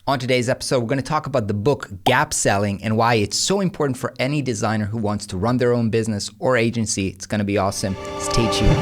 On today's episode, we're going to talk about the book Gap Selling and why it's so important for any designer who wants to run their own business or agency. It's going to be awesome. Stay tuned.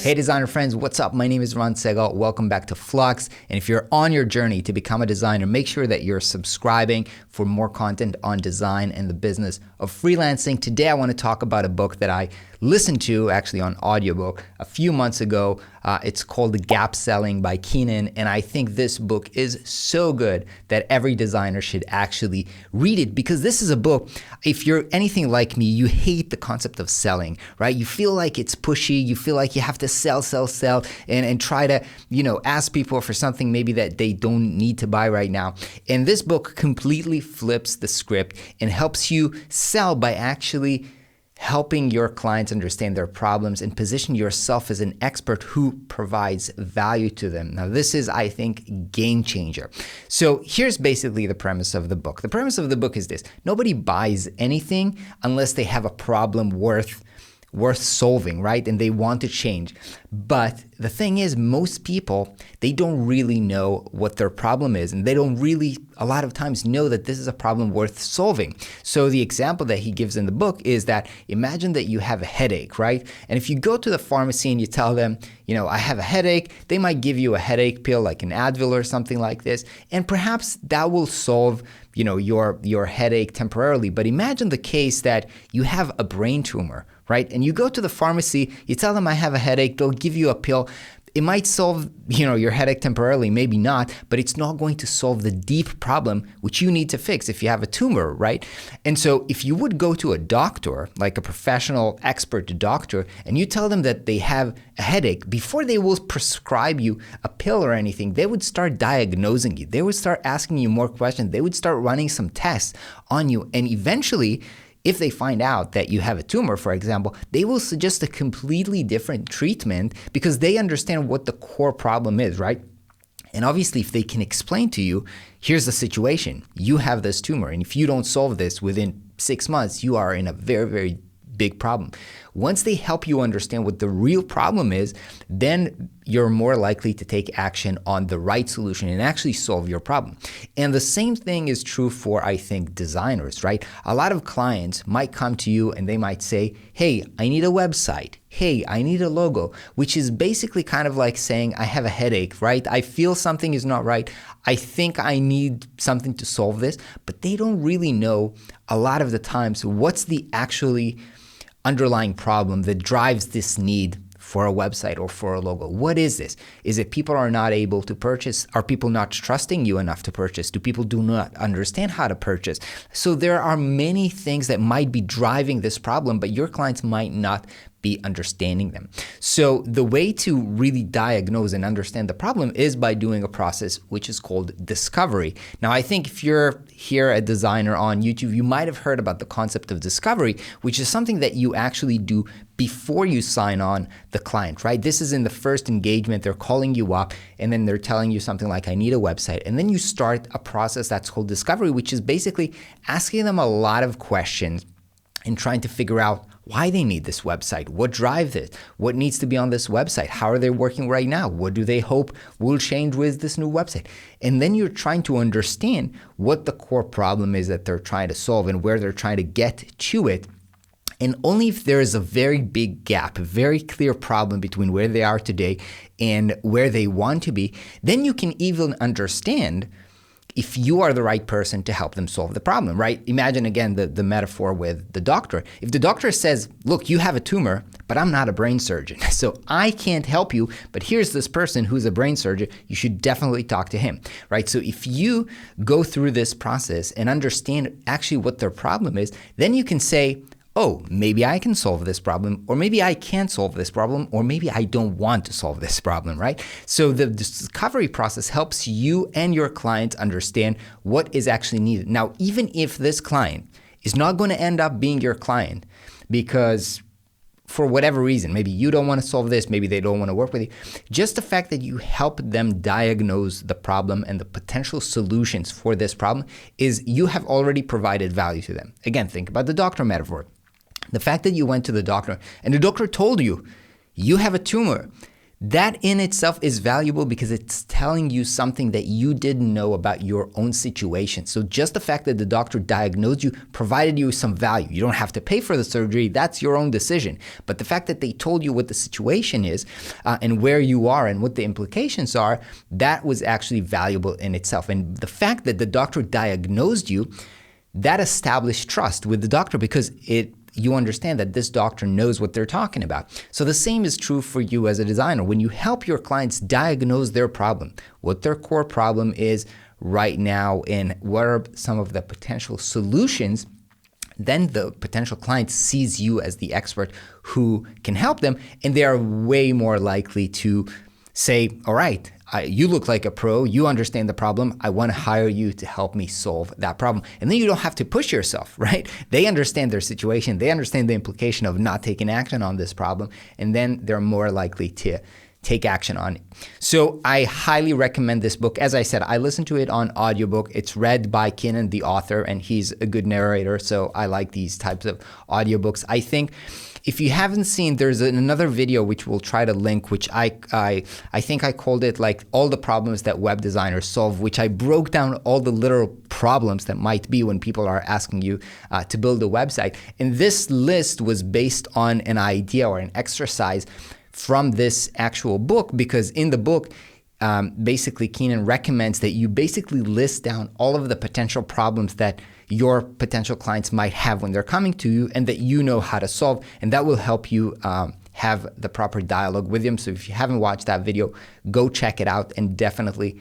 Hey designer friends, what's up? My name is Ron Segal. Welcome back to Flux. And if you're on your journey to become a designer, make sure that you're subscribing for more content on design and the business of freelancing. Today I want to talk about a book that I listened to actually on audiobook a few months ago. It's called The Gap Selling by Keenan, and I think this book is so good that every designer should actually read it, because this is a book, if you're anything like me, you hate the concept of selling, right? You feel like it's pushy, you feel like you have to sell, and try to, ask people for something maybe that they don't need to buy right now. And this book completely flips the script and helps you sell by actually helping your clients understand their problems and position yourself as an expert who provides value to them. Now, this is, I think, game changer. So here's basically the premise of the book. The premise of the book is this: nobody buys anything unless they have a problem worth solving, right? And they want to change. But the thing is, most people, they don't really know what their problem is, and they don't really, a lot of times, know that this is a problem worth solving. So the example that he gives in the book is that imagine that you have a headache, right? And if you go to the pharmacy and you tell them, I have a headache, they might give you a headache pill like an Advil or something like this, and perhaps that will solve your headache temporarily. But imagine the case that you have a brain tumor, right? And you go to the pharmacy, you tell them I have a headache, they'll give you a pill. It might solve, your headache temporarily, maybe not, but it's not going to solve the deep problem which you need to fix if you have a tumor, right? And so if you would go to a doctor, like a professional expert doctor, and you tell them that they have a headache, before they will prescribe you a pill or anything, they would start diagnosing you. They would start asking you more questions. They would start running some tests on you. And eventually, if they find out that you have a tumor, for example, they will suggest a completely different treatment because they understand what the core problem is, right? And obviously, if they can explain to you, here's the situation, you have this tumor, and if you don't solve this within 6 months, you are in a very, very big problem. Once they help you understand what the real problem is, then you're more likely to take action on the right solution and actually solve your problem. And the same thing is true for, I think, designers, right? A lot of clients might come to you and they might say, hey, I need a website. Hey, I need a logo, which is basically kind of like saying, I have a headache, right? I feel something is not right. I think I need something to solve this, but they don't really know a lot of the times what's the actually underlying problem that drives this need for a website or for a logo. What is this? Is it people are not able to purchase? Are people not trusting you enough to purchase? Do people do not understand how to purchase? So there are many things that might be driving this problem, but your clients might not be understanding them. So the way to really diagnose and understand the problem is by doing a process which is called discovery. Now, I think if you're here a designer on YouTube, you might have heard about the concept of discovery, which is something that you actually do before you sign on the client, right? This is in the first engagement. They're calling you up and then they're telling you something like, I need a website. And then you start a process that's called discovery, which is basically asking them a lot of questions and trying to figure out why they need this website, what drives it, what needs to be on this website, how are they working right now, what do they hope will change with this new website. And then you're trying to understand what the core problem is that they're trying to solve and where they're trying to get to it. And only if there is a very big gap, a very clear problem between where they are today and where they want to be, then you can even understand if you are the right person to help them solve the problem, right? Imagine again the metaphor with the doctor. If the doctor says, look, you have a tumor, but I'm not a brain surgeon, so I can't help you, but here's this person who's a brain surgeon, you should definitely talk to him, right? So if you go through this process and understand actually what their problem is, then you can say, oh, maybe I can solve this problem, or maybe I can't solve this problem, or maybe I don't want to solve this problem, right? So the discovery process helps you and your client understand what is actually needed. Now, even if this client is not going to end up being your client because for whatever reason, maybe you don't want to solve this, maybe they don't want to work with you, just the fact that you help them diagnose the problem and the potential solutions for this problem is you have already provided value to them. Again, think about the doctor metaphor. The fact that you went to the doctor and the doctor told you, you have a tumor, That in itself is valuable because it's telling you something that you didn't know about your own situation. So just the fact that the doctor diagnosed you provided you some value. You don't have to pay for the surgery. That's your own decision. But the fact that they told you what the situation is and where you are and what the implications are, that was actually valuable in itself. And the fact that the doctor diagnosed you, that established trust with the doctor because you understand that this doctor knows what they're talking about. So the same is true for you as a designer. When you help your clients diagnose their problem, what their core problem is right now and what are some of the potential solutions, then the potential client sees you as the expert who can help them, and they are way more likely to say, all right, you look like a pro, you understand the problem, I want to hire you to help me solve that problem. And then you don't have to push yourself, right? They understand their situation, they understand the implication of not taking action on this problem, and then they're more likely to take action on it. So I highly recommend this book. As I said, I listened to it on audiobook. It's read by Keenan, the author, and he's a good narrator, so I like these types of audiobooks. I think if you haven't seen, there's another video which we'll try to link, which I think I called it like all the problems that web designers solve, which I broke down all the literal problems that might be when people are asking you to build a website. And this list was based on an idea or an exercise from this actual book, because in the book, basically Keenan recommends that you basically list down all of the potential problems that your potential clients might have when they're coming to you and that you know how to solve, and that will help you have the proper dialogue with them. So if you haven't watched that video, go check it out and definitely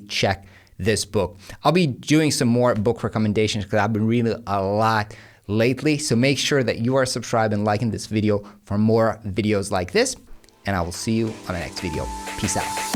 check this book. I'll be doing some more book recommendations because I've been reading a lot lately. So make sure that you are subscribed and liking this video for more videos like this, and I will see you on the next video. Peace out.